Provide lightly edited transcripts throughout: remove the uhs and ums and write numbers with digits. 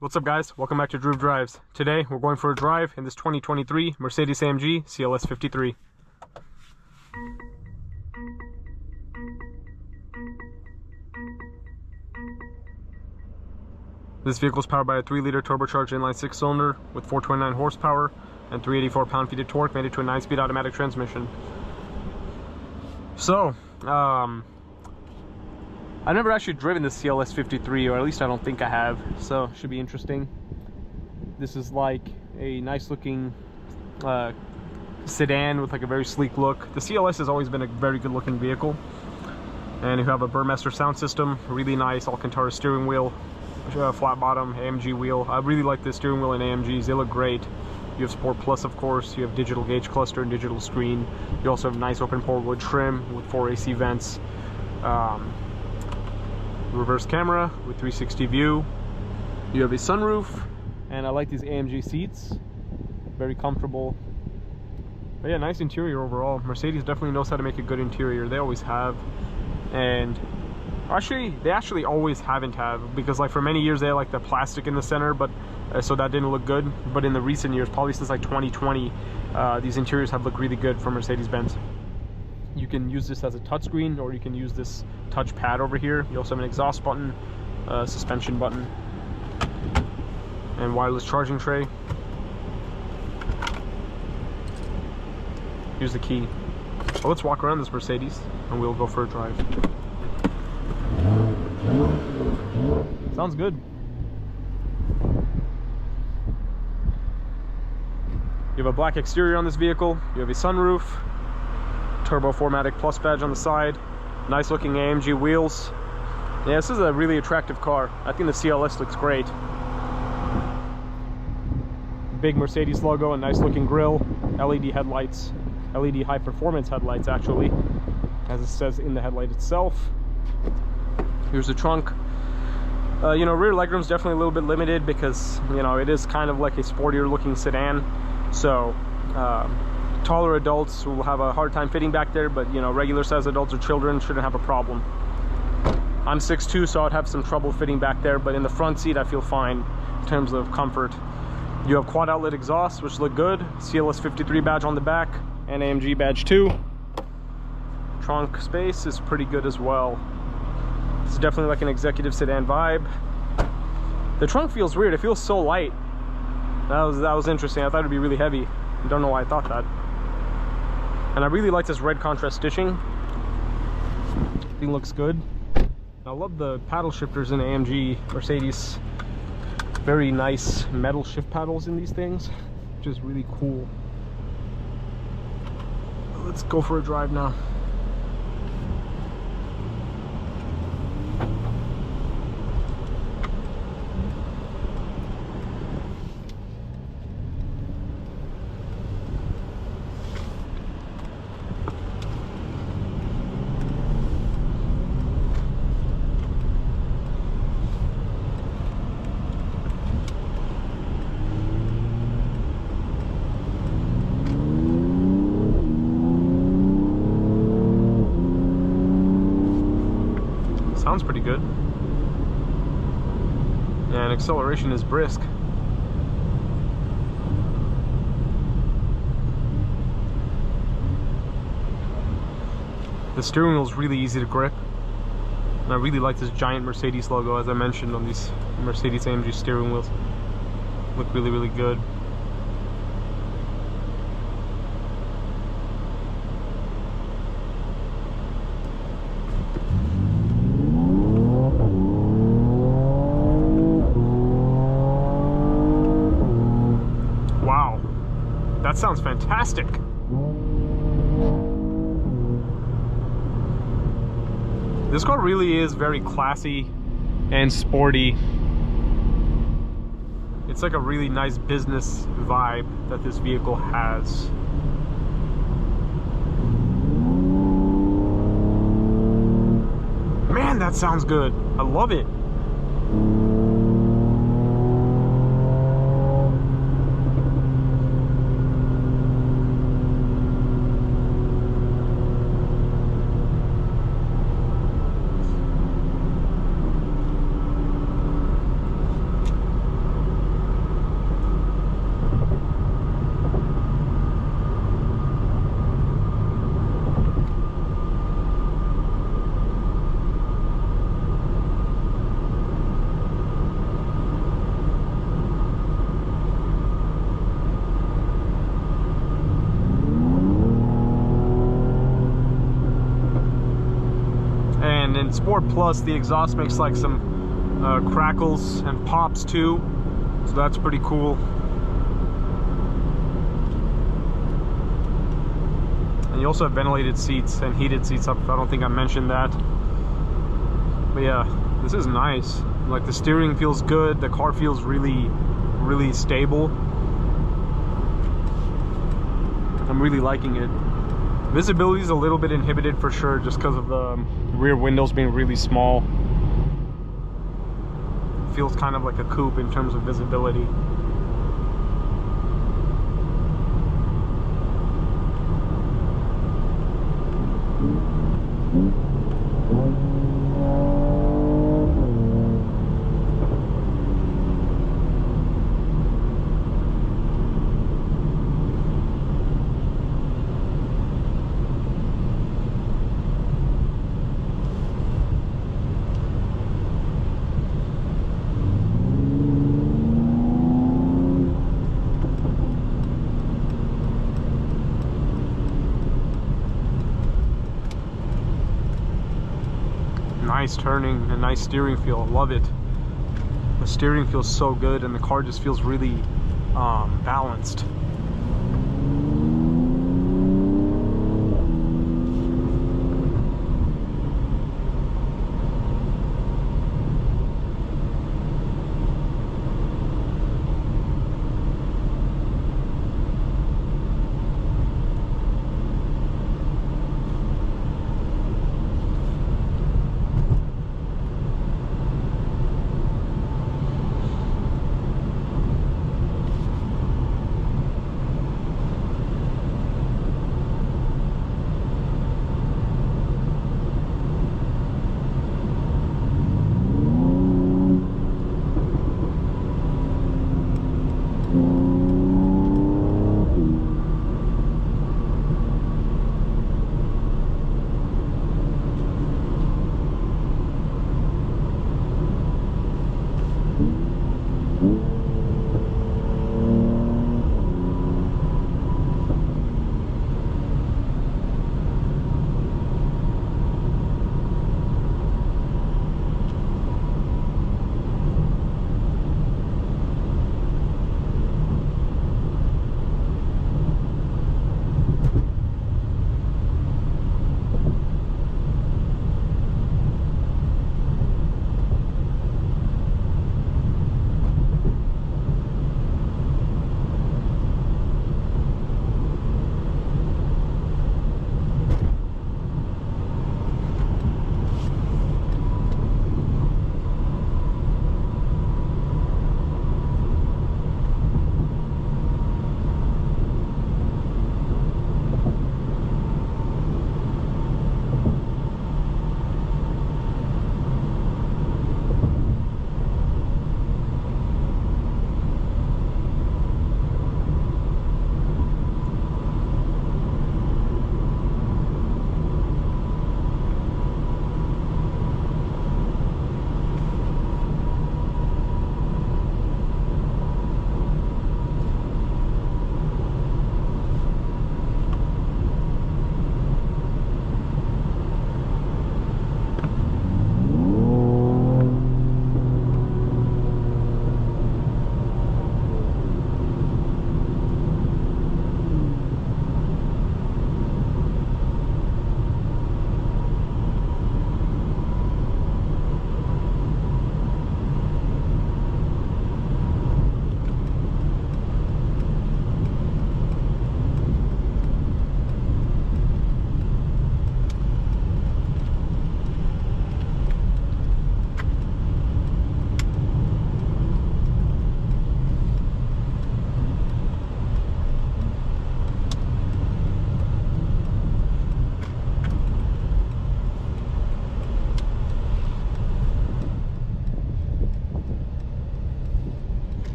What's up guys, welcome back to Drew Drives. Today we're going for a drive in this 2023 Mercedes-AMG CLS 53. This vehicle is powered by a 3-liter turbocharged inline 6-cylinder with 429 horsepower and 384 pound-feet of torque, made it to a 9-speed automatic transmission. So, I've never actually driven this CLS 53, or at least I don't think I have, so it should be interesting. This is like a nice looking sedan with like a very sleek look. The CLS has always been a very good looking vehicle, and you have a Burmester sound system, really nice Alcantara steering wheel, flat bottom AMG wheel. I really like the steering wheel in AMGs, they look great. You have Sport Plus, of course. You have digital gauge cluster and digital screen. You also have nice open pore wood trim with 4 AC vents. Reverse camera with 360 view. You have a sunroof, and I like these AMG seats, very comfortable. But yeah, nice interior overall. Mercedes definitely knows how to make a good interior. They always have, and they actually always haven't have, because like for many years they had like the plastic in the center, but so that didn't look good. But in the recent years, probably since like 2020, these interiors have looked really good for Mercedes-Benz. You can use this as a touchscreen, or you can use this touch pad over here. You also have an exhaust button, suspension button, and wireless charging tray. Here's the key. So let's walk around this Mercedes and we'll go for a drive. Sounds good. You have a black exterior on this vehicle. You have a sunroof, Turbo 4MATIC Plus badge on the side, nice looking AMG wheels. Yeah, this is a really attractive car. I think the CLS looks great. Big Mercedes logo, a nice looking grille, LED headlights, LED high performance headlights actually, as it says in the headlight itself. Here's the trunk. You know, rear legroom's definitely a little bit limited because, you know, it is kind of like a sportier looking sedan. So, taller adults will have a hard time fitting back there, but you know, regular sized adults or children shouldn't have a problem. I'm 6'2", so I'd have some trouble fitting back there, but in the front seat I feel fine in terms of comfort. You have quad outlet exhaust, which look good, CLS 53 badge on the back, and AMG badge too. Trunk space is pretty good as well. It's definitely like an executive sedan vibe. The trunk feels weird, it feels so light. That was interesting. I thought it'd be really heavy. I don't know why I thought that. And I really like this red contrast stitching. I think it looks good. I love the paddle shifters in AMG Mercedes. Very nice metal shift paddles in these things, which is really cool. Let's go for a drive now. Sounds pretty good. And acceleration is brisk. The steering wheel is really easy to grip. And I really like this giant Mercedes logo, as I mentioned, on these Mercedes-AMG steering wheels. Look really, really good. That sounds fantastic. This car really is very classy and sporty. It's like a really nice business vibe that this vehicle has. Man, that sounds good. I love it. in Sport Plus, the exhaust makes like some crackles and pops too, so that's pretty cool. And you also have ventilated seats and heated seats up. I don't think I mentioned that. But yeah, this is nice. Like, the steering feels good. The car feels really stable. I'm really liking it. Visibility is a little bit inhibited for sure, just because of the rear windows being really small. It feels kind of like a coupe in terms of visibility. Nice turning and nice steering feel. I love it. The steering feels so good, and the car just feels really balanced.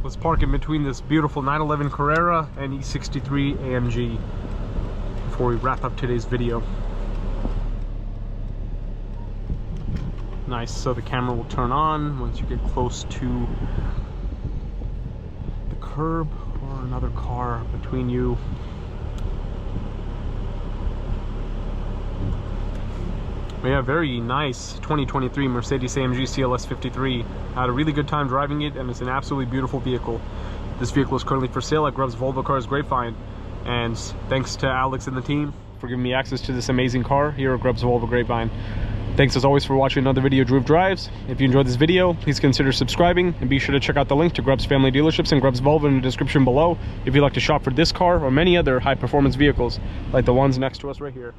Let's park in between this beautiful 911 Carrera and E63 AMG before we wrap up today's video. Nice, so the camera will turn on once you get close to the curb or another car between you. But yeah, very nice 2023 Mercedes-AMG CLS 53. I had a really good time driving it, and it's an absolutely beautiful vehicle. This vehicle is currently for sale at Grubbs Volvo Cars Grapevine. And thanks to Alex and the team for giving me access to this amazing car here at Grubbs Volvo Grapevine. Thanks as always for watching another video of Drew Drives. If you enjoyed this video, please consider subscribing, and be sure to check out the link to Grubbs Family Dealerships and Grubbs Volvo in the description below if you'd like to shop for this car or many other high performance vehicles like the ones next to us right here.